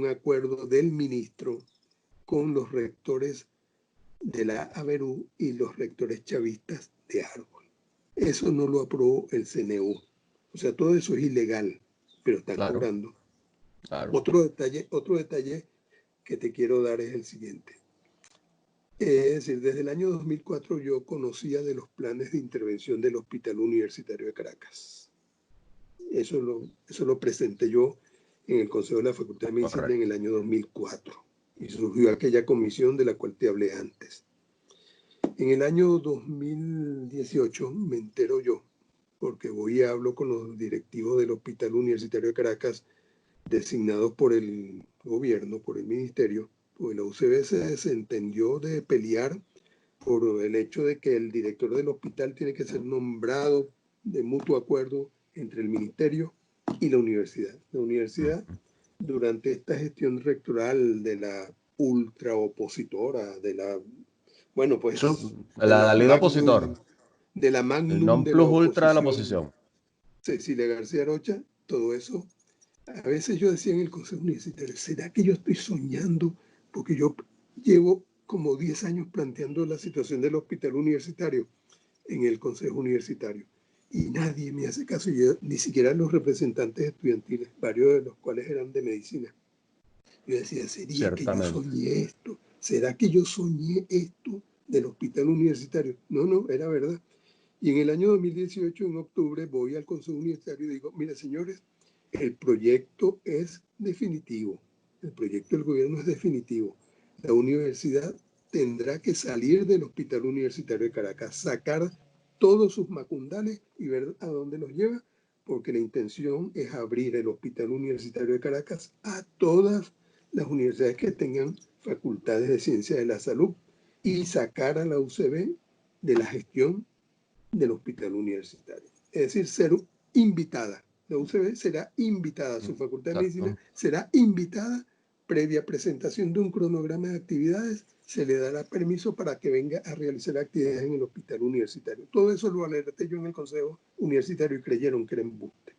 acuerdo del ministro con los rectores de la ABERU y los rectores chavistas de Árbol. Eso no lo aprobó el CNU. O sea, todo eso es ilegal, pero están cobrando. Claro. Otro detalle que te quiero dar es el siguiente. Es decir, desde el año 2004 yo conocía de los planes de intervención del Hospital Universitario de Caracas. Eso lo presenté yo en el Consejo de la Facultad de Medicina en el año 2004 y surgió aquella comisión de la cual te hablé antes. En el año 2018 me entero yo, porque voy y hablo con los directivos del Hospital Universitario de Caracas designados por el gobierno, por el ministerio, pues la UCB se desentendió de pelear por el hecho de que el director del hospital tiene que ser nombrado de mutuo acuerdo entre el ministerio y la universidad. La universidad, durante esta gestión rectoral de la ultra opositora, de la, bueno, pues, la ley de opositor. de la magnum el non de plus la ultra de la oposición. Cecilia García Rocha, todo eso. A veces yo decía en el Consejo Universitario, ¿será que yo estoy soñando? Porque yo llevo como 10 años planteando la situación del hospital universitario en el Consejo Universitario y nadie me hace caso, ni siquiera los representantes estudiantiles, varios de los cuales eran de medicina. Yo decía, ¿sería que yo soñé esto? ¿Será que yo soñé esto del hospital universitario? No, era verdad. Y en el año 2018, en octubre, voy al Consejo Universitario y digo, mira señores, el proyecto es definitivo. El proyecto del gobierno es definitivo. La universidad tendrá que salir del Hospital Universitario de Caracas, sacar todos sus macundales y ver a dónde los lleva, porque la intención es abrir el Hospital Universitario de Caracas a todas las universidades que tengan facultades de ciencia de la salud y sacar a la UCB de la gestión del hospital universitario. Es decir, ser invitada. La UCB será invitada, su facultad de medicina será invitada previa presentación de un cronograma de actividades, se le dará permiso para que venga a realizar actividades en el hospital universitario. Todo eso lo alerté yo en el Consejo Universitario y creyeron que era embuste.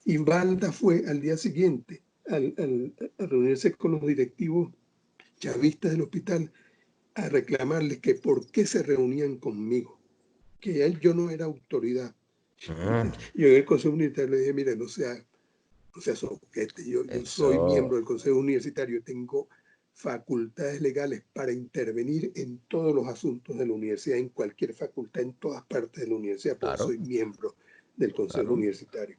Y Balda fue al día siguiente a reunirse con los directivos chavistas del hospital a reclamarles que por qué se reunían conmigo, que yo no era autoridad. Yo en el Consejo Universitario le dije, mire, no sea soquete, yo soy miembro del Consejo Universitario, tengo facultades legales para intervenir en todos los asuntos de la universidad, en cualquier facultad, en todas partes de la universidad, porque soy miembro del Consejo Universitario.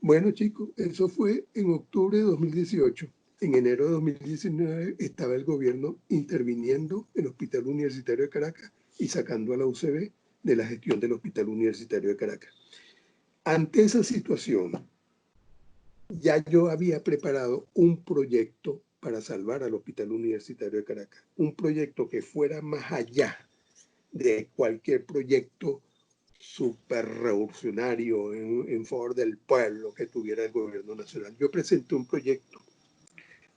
Bueno, chicos, eso fue en octubre de 2018. En enero de 2019 estaba el gobierno interviniendo en el Hospital Universitario de Caracas y sacando a la UCB de la gestión del Hospital Universitario de Caracas. Ante esa situación, ya yo había preparado un proyecto para salvar al Hospital Universitario de Caracas, un proyecto que fuera más allá de cualquier proyecto súper revolucionario en favor del pueblo que tuviera el gobierno nacional. Yo presenté un proyecto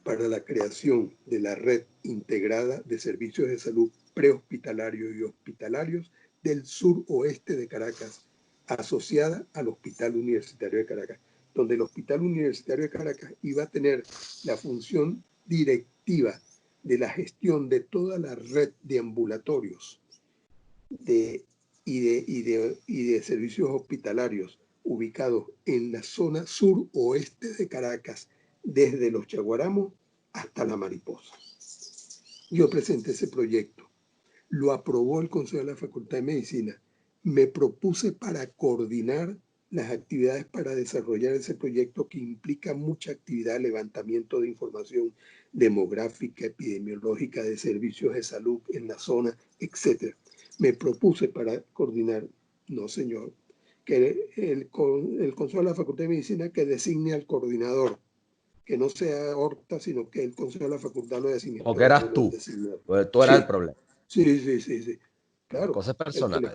para la creación de la red integrada de servicios de salud prehospitalarios y hospitalarios del suroeste de Caracas, asociada al Hospital Universitario de Caracas, donde el Hospital Universitario de Caracas iba a tener la función directiva de la gestión de toda la red de ambulatorios y de servicios hospitalarios ubicados en la zona suroeste de Caracas, desde Los Chaguaramos hasta La Mariposa. Yo presenté ese proyecto, lo aprobó el Consejo de la Facultad de Medicina, me propuse para coordinar las actividades para desarrollar ese proyecto que implica mucha actividad, levantamiento de información demográfica, epidemiológica, de servicios de salud en la zona, etc. Me propuse para coordinar, no señor, que el Consejo de la Facultad de Medicina que designe al coordinador, que no sea Horta, sino que el Consejo de la Facultad lo designe. Porque eras tú, porque tú eras el problema. Sí. Claro. Cosas personales.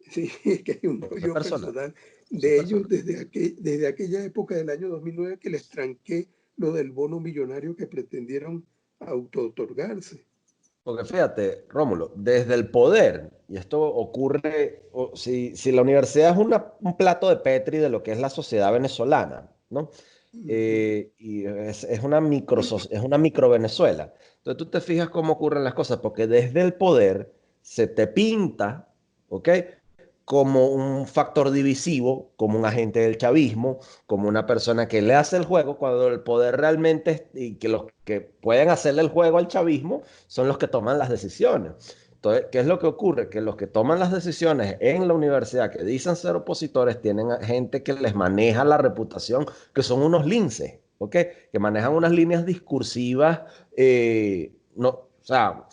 Sí, es que hay un rollo personal de ellos desde aquella época del año 2009 que les tranqué lo del bono millonario que pretendieron auto-otorgarse. Porque fíjate, Rómulo, desde el poder, y esto ocurre, si la universidad es un plato de Petri de lo que es la sociedad venezolana, ¿no? y es una micro Venezuela. Entonces tú te fijas cómo ocurren las cosas, porque desde el poder se te pinta, ¿ok? Como un factor divisivo, como un agente del chavismo, como una persona que le hace el juego, cuando el poder realmente, y que los que pueden hacerle el juego al chavismo son los que toman las decisiones. Entonces, ¿qué es lo que ocurre? Que los que toman las decisiones en la universidad, que dicen ser opositores, tienen a gente que les maneja la reputación, que son unos linces, ¿ok? Que manejan unas líneas discursivas, no, o sea,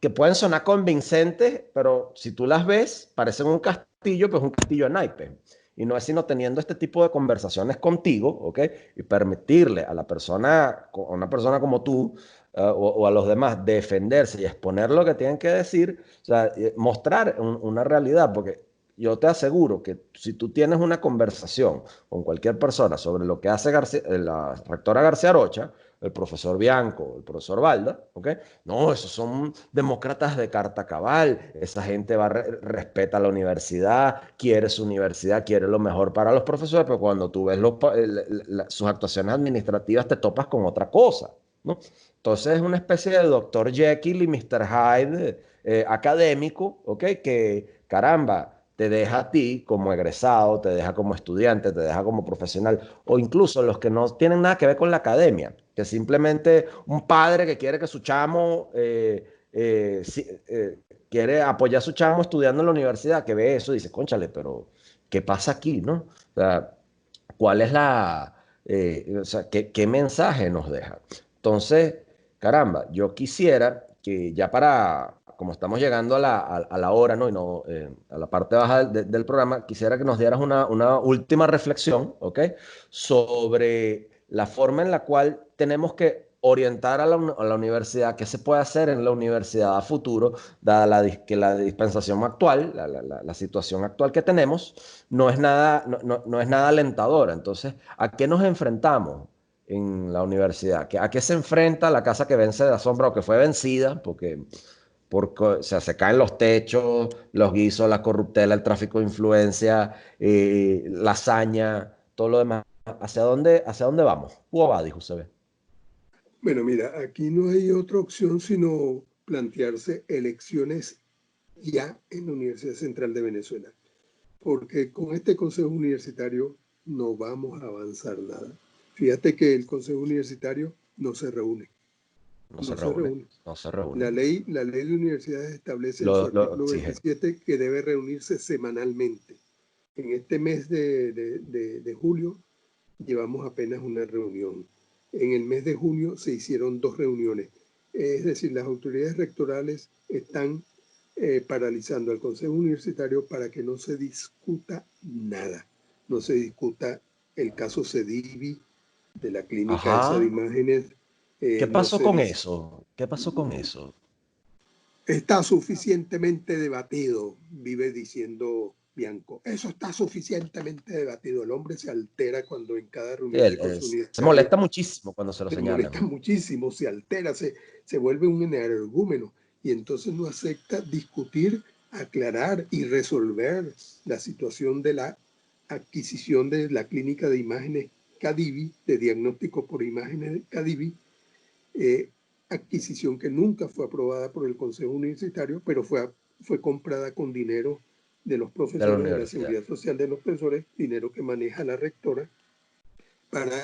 que pueden sonar convincentes, pero si tú las ves, parecen un castillo, pues un castillo de naipes. Y no es sino teniendo este tipo de conversaciones contigo, ¿ok? Y permitirle a la persona, a una persona como tú, o a los demás, defenderse y exponer lo que tienen que decir, o sea, mostrar una realidad, porque yo te aseguro que si tú tienes una conversación con cualquier persona sobre lo que hace la rectora García Rocha, el profesor Bianco, el profesor Balda, ¿ok? No, esos son demócratas de carta cabal. Esa gente respeta la universidad, quiere su universidad, quiere lo mejor para los profesores, pero cuando tú ves sus actuaciones administrativas te topas con otra cosa, ¿no? Entonces es una especie de Dr. Jekyll y Mr. Hyde académico, ¿ok? Que, caramba, te deja a ti como egresado, te deja como estudiante, te deja como profesional, o incluso los que no tienen nada que ver con la academia, que simplemente un padre que quiere que su chamo quiere apoyar a su chamo estudiando en la universidad, que ve eso y dice, cónchale, pero ¿qué pasa aquí, no? O sea, ¿cuál es o sea, qué mensaje nos deja? Entonces, caramba, yo quisiera que ya como estamos llegando a la hora, ¿no? Y no, a la parte baja del programa, quisiera que nos dieras una última reflexión, ¿ok? Sobre la forma en la cual tenemos que orientar a la universidad, qué se puede hacer en la universidad a futuro, dada que la dispensación actual, la situación actual que tenemos, no es nada alentadora. Entonces, ¿a qué nos enfrentamos en la universidad? ¿A qué se enfrenta la casa que vence de asombro o que fue vencida? Porque o sea, se caen los techos, los guisos, la corruptela, el tráfico de influencia, la hazaña, todo lo demás. Hacia dónde vamos? Va, dijo usted. Bueno, mira, aquí no hay otra opción sino plantearse elecciones ya en la Universidad Central de Venezuela, porque con este Consejo Universitario no vamos a avanzar nada. Fíjate que el Consejo Universitario no se reúne, No se no se reúne, reúne. no se reúne. La ley de universidades establece en su artículo Sí, 27 que debe reunirse semanalmente. En este mes de julio llevamos apenas una reunión. En el mes de junio se hicieron 2 reuniones. Es decir, las autoridades rectorales están paralizando al Consejo Universitario para que no se discuta nada. No se discuta el caso Cedivi de la clínica esa de ajá. imágenes. ¿Qué No pasó se con dis- eso? ¿Qué pasó con eso? Está suficientemente debatido, vive diciendo Bianco. Eso está suficientemente debatido. El hombre se altera cuando en cada Sí, reunión del Consejo se Universitario molesta muchísimo cuando se lo se molesta señalan. muchísimo, se altera, se vuelve un energúmeno y entonces no acepta discutir, aclarar y resolver la situación de la adquisición de la clínica de imágenes Cadivi, de diagnóstico por imágenes Cadivi, eh, adquisición que nunca fue aprobada por el Consejo Universitario, pero fue comprada con dinero de los De la profesores, de la universidad. seguridad social de los profesores, dinero que maneja la rectora.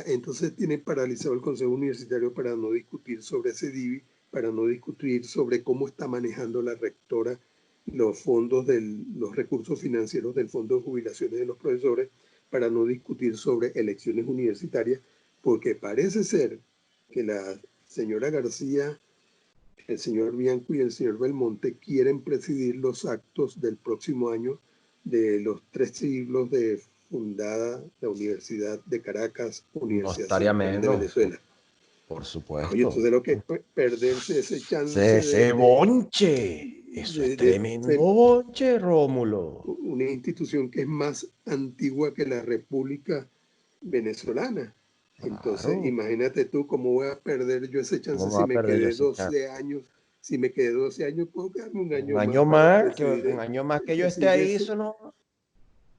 Entonces tiene paralizado el Consejo Universitario para no discutir sobre ese DIVI, para no discutir sobre cómo está manejando la rectora los fondos los recursos financieros del Fondo de Jubilaciones de los Profesores, para no discutir sobre elecciones universitarias, porque parece ser que la señora García, el señor Bianco y el señor Belmonte quieren presidir los actos del próximo año de los 3 siglos de fundada la Universidad de Caracas, No Universidad estaría Central de menos, Venezuela. por Oye, supuesto. entonces lo que es perderse ese chance Ese bonche. Eso es tremendo de bonche, Rómulo. una institución que es más antigua que la República Venezolana. Entonces, Claro. imagínate tú cómo voy a perder yo ese ¿Cómo chance me si va a me perder yo quedé ese chance? 12 años. Si me quedé 12 años, puedo quedarme un Un año más año para más, un año más que yo esté presidir ahí, eso. eso no.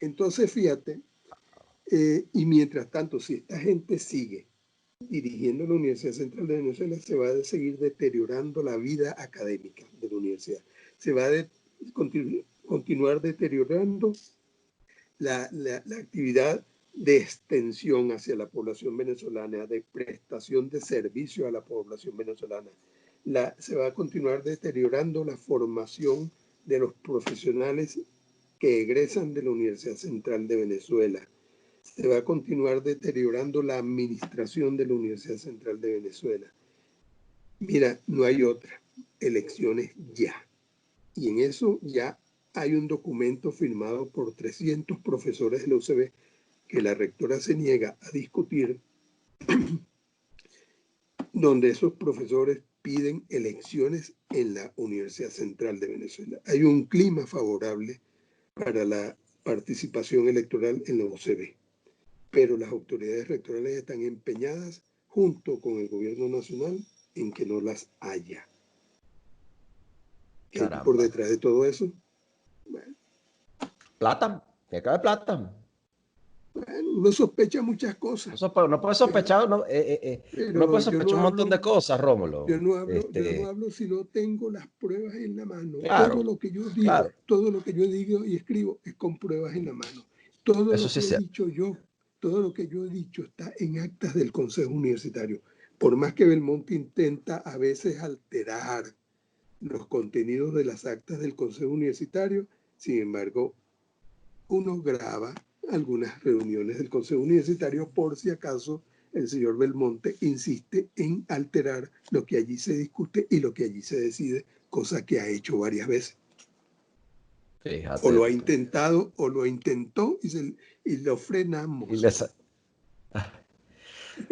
Entonces, fíjate, Y mientras tanto, si esta gente sigue dirigiendo la Universidad Central de Venezuela, se va a seguir deteriorando la vida académica de la universidad. Se va a continuar deteriorando la actividad de extensión hacia la población venezolana, de prestación de servicio a la población venezolana. Se va a continuar deteriorando la formación de los profesionales que egresan de la Universidad Central de Venezuela. Se va a continuar deteriorando la administración de la Universidad Central de Venezuela. Mira, no hay otra. Elecciones ya. Y en eso ya hay un documento firmado por 300 profesores de la UCB que la rectora se niega a discutir, donde esos profesores piden elecciones en la Universidad Central de Venezuela. Hay un clima favorable para la participación electoral en la UCB, pero las autoridades rectorales están empeñadas, junto con el gobierno nacional, en que no las haya. ¿Qué hay por detrás de todo eso? Bueno. Plata, que cae plata. Bueno, uno sospecha muchas cosas. No puede sospechar, uno puede sospechar un montón de cosas, Rómulo. Yo no hablo si no tengo las pruebas en la mano. Claro, todo lo que yo digo, todo lo que yo digo y escribo es con pruebas en la mano. Todo eso lo sí que he dicho yo, todo lo que yo he dicho está en actas del Consejo Universitario. Por más que Belmonte intenta a veces alterar los contenidos de las actas del Consejo Universitario, sin embargo, uno graba algunas reuniones del Consejo Universitario por si acaso el señor Belmonte insiste en alterar lo que allí se discute y lo que allí se decide, cosa que ha hecho varias veces. Fíjate. O lo ha intentado, o lo intentó y lo frenamos.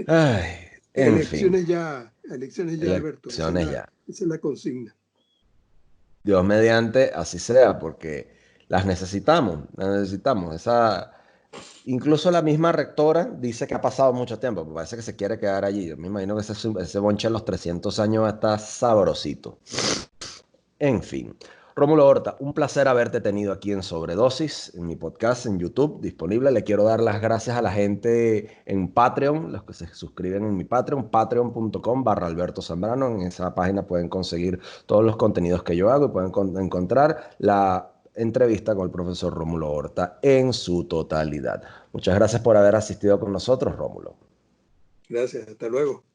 Ay, elecciones ya, Alberto. Esa es la consigna. Dios mediante, así sea, porque las necesitamos. Incluso la misma rectora dice que ha pasado mucho tiempo, porque parece que se quiere quedar allí. Yo me imagino que ese bonche a los 300 años está sabrosito. En fin. Rómulo Horta, un placer haberte tenido aquí en Sobredosis, en mi podcast en YouTube disponible. Le quiero dar las gracias a la gente en Patreon, los que se suscriben en mi Patreon, patreon.com/Alberto Zambrano. En esa página pueden conseguir todos los contenidos que yo hago y pueden encontrar la entrevista con el profesor Rómulo Horta en su totalidad. Muchas gracias por haber asistido con nosotros, Rómulo. Gracias, hasta luego.